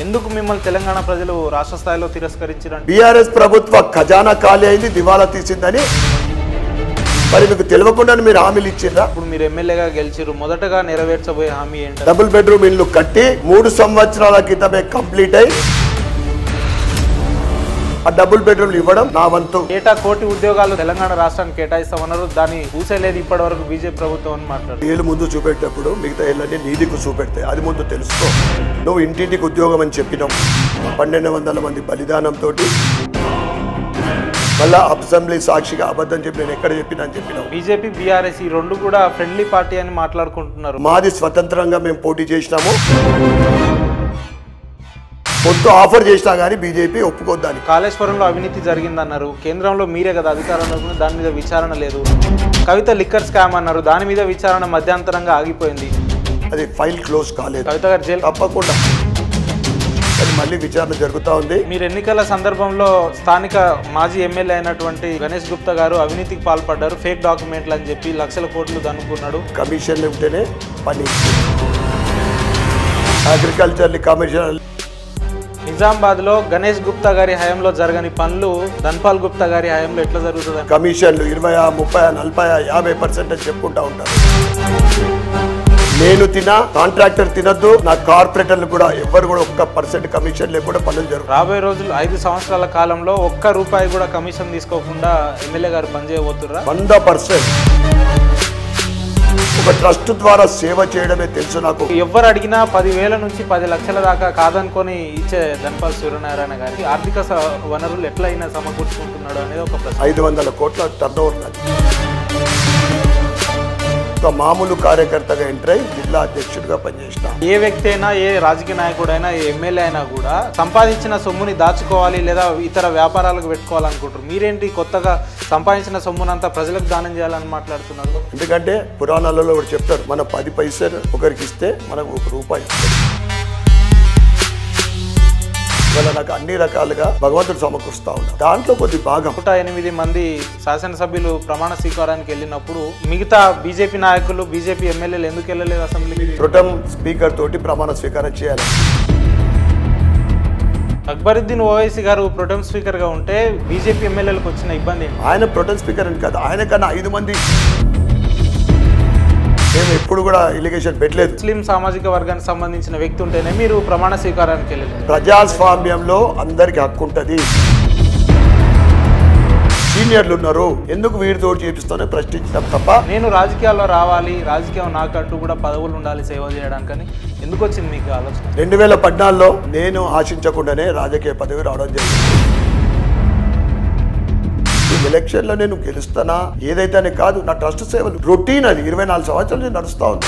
ఎందుకు మిమ్మల్ని తెలంగాణ ప్రజలు రాష్ట్ర స్థాయిలో తిరస్కరించారు? బీఆర్ఎస్ ప్రభుత్వ ఖజానా ఖాళీ అయింది, దివాలా తీసిందని మరి మీకు తెలియకుండానే మీరు హామీలు ఇచ్చిండ్రా? ఇప్పుడు మీరు ఎమ్మెల్యేగా గెలిచిరు, మొదటగా నెరవేర్చబోయే హామీ ఏంటి? డబుల్ బెడ్రూమ్ ఇల్లు కట్టి 3 సంవత్సరాల క్రితమే కంప్లీట్ అయి ఆ డబుల్ బెడ్రూమ్ ఇవ్వడం నా వంతు. ఏటా 1 కోటి ఉద్యోగాలు తెలంగాణ రాష్ట్రానికి కేటాయిస్తామన్నారు, దాన్ని ఊసేలేదు ఇప్పటి వరకు బీజేపీ ప్రభుత్వం అని మాట్లాడు. ఏళ్ళు ముందు చూపెట్టేటప్పుడు మిగతా ఏళ్ళని నీదికు చూపెడతాయి, అది ముందు తెలుసుకో. నువ్వు ఇంటింటికి ఉద్యోగం అని చెప్పినావు, 1200 మంది బలిదానంతో మళ్ళా అసెంబ్లీ సాక్షిగా అబద్ధం చెప్పి నేను ఎక్కడ చెప్పినా అని చెప్పినావు. బీజేపీ బీఆర్ఎస్ ఈ రెండు కూడా ఫ్రెండ్లీ పార్టీ అని మాట్లాడుకుంటున్నారు. మాది స్వతంత్రంగా మేము పోటీ చేసినాము, మొత్తం ఆఫర్ చేసినా కానీ బీజేపీ ఒప్పుకోద్దాని. కాళేశ్వరంలో అవినీతి జరిగిందన్నారు, కేంద్రంలో మీరే కదా అధికారంలో, దాని మీద విచారణ లేదు. కవిత లిక్కర్ స్కామ్ అన్నారు, దాని మీద విచారణ మధ్యంతరంగా ఆగిపోయింది. అది ఫైల్ క్లోజ్ కాలేదు. కవిత గారు జైలు తప్పకుండా అది మళ్ళీ విచారణ జరుగుతూ ఉంది. మీరు ఎన్నికల సందర్భంలో స్థానిక మాజీ ఎమ్మెల్యే అయినటువంటి గణేష్ గుప్తా గారు అవినీతికి పాల్పడ్డారు, ఫేక్ డాక్యుమెంట్లు అని చెప్పి లక్షల కోట్లు దనుకున్నాడు. కమిషన్లు ఉంటేనే పని. అగ్రికల్చర్ కమిషన్ నిజామాబాద్ లో గణేష్ గుప్తా గారి హయాంలో జరగని పనులు ధన్పాల్ గుప్తా గారి హయాంలో ఎట్లా జరుగుతుంది? కమిషన్లు 20, 30, 40, 50% అని చెప్పుకుంటా ఉంటారు. నేను తినా, కాంట్రాక్టర్ తినద్దు, నా కార్పొరేటర్లు కూడా ఎవరు కూడా 1% కమిషన్ లేకుండా పనులు జరుగుతాయి. రాబోయే రోజులు 5 సంవత్సరాల కాలంలో 1 రూపాయి కూడా కమిషన్ తీసుకోకుండా ఎమ్మెల్యే గారు పనిచేయబోతుర్రా? 100%. ఒక ట్రస్ట్ ద్వారా సేవ చేయడమే తెలుసు నాకు. ఎవరు అడిగినా 10,000 నుంచి 10 లక్షల దాకా కాదనుకొని ఇచ్చే ధన్పాల్ సూర్యనారాయణ గారికి ఆర్థిక వనరులు ఎట్లయినా సమకూర్చుకుంటున్నాడు అనేది ఒక ప్రశ్న. 500 కోట్ల టర్నోవర్ నాది. ఒక మామూలు కార్యకర్తగా ఎంటర్ అయి జిల్లా అధ్యక్షుడిగా పనిచేసిన ఏ వ్యక్తి అయినా, ఏ రాజకీయ నాయకుడైనా, ఏ ఎమ్మెల్యే అయినా కూడా సంపాదించిన సొమ్ముని దాచుకోవాలి లేదా ఇతర వ్యాపారాలకు పెట్టుకోవాలనుకుంటారు. మీరేంటి కొత్తగా సంపాదించిన సొమ్మునంతా ప్రజలకు దానం చేయాలని మాట్లాడుతున్నారు? ఎందుకంటే పురాణాలలో కూడా చెప్తారు, మన 10 పైసలు ఒకరికి ఇస్తే మనకు 1 రూపాయి ఇస్తారు. ఇవాళ నాకు అన్ని రకాలుగా భగవంతుడు సమకూరుస్తా ఉన్నాడు, దాంట్లో కొద్ది భాగం. 108 మంది శాసనసభ్యులు ప్రమాణ స్వీకారానికి వెళ్ళినప్పుడు మిగతా బీజేపీ నాయకులు, బీజేపీ ఎమ్మెల్యేలు ఎందుకు వెళ్ళలేదు అసెంబ్లీకి? ప్రొటెం స్పీకర్ తోటి ప్రమాణ స్వీకారం చేయాలి. అక్బరుద్దీన్ ఓవైసీ గారు ప్రొటెం స్పీకర్ గా ఉంటే బీజేపీ ఎమ్మెల్యేలకు వచ్చిన ఇబ్బంది ఏంటి? ఆయన ప్రొటెం స్పీకర్ అని కాదు, ఆయన కన్నా 5 మంది. మేము ఎప్పుడు కూడా ఎలిగేషన్ పెట్టలేదు. ముస్లిం సామాజిక వర్గానికి సంబంధించిన వ్యక్తి ఉంటేనే మీరు ప్రమాణ స్వీకారానికి వెళ్ళలేదు. ప్రజాస్వామ్యంలో అందరికి హక్కు ఉంటుంది. సీనియర్లు ఉన్నారు, ఎందుకు వీరితో చేపిస్తానే ప్రశ్నించడం తప్ప. నేను రాజకీయాల్లో రావాలి, రాజకీయం నాకంటూ కూడా పదవులు ఉండాలి సేవ చేయడానికని ఎందుకు వచ్చింది మీకు ఆలోచన? 2014లో నేను ఆశించకుండానే రాజకీయ పదవి రావడం జరిగింది. ఎలక్షన్లో నేను గెలుస్తానా ఏదైతే కాదు, నా ట్రస్ట్ సేవలు రొటీన్, అది 24 సంవత్సరాలు నేను నడుస్తూ ఉంది.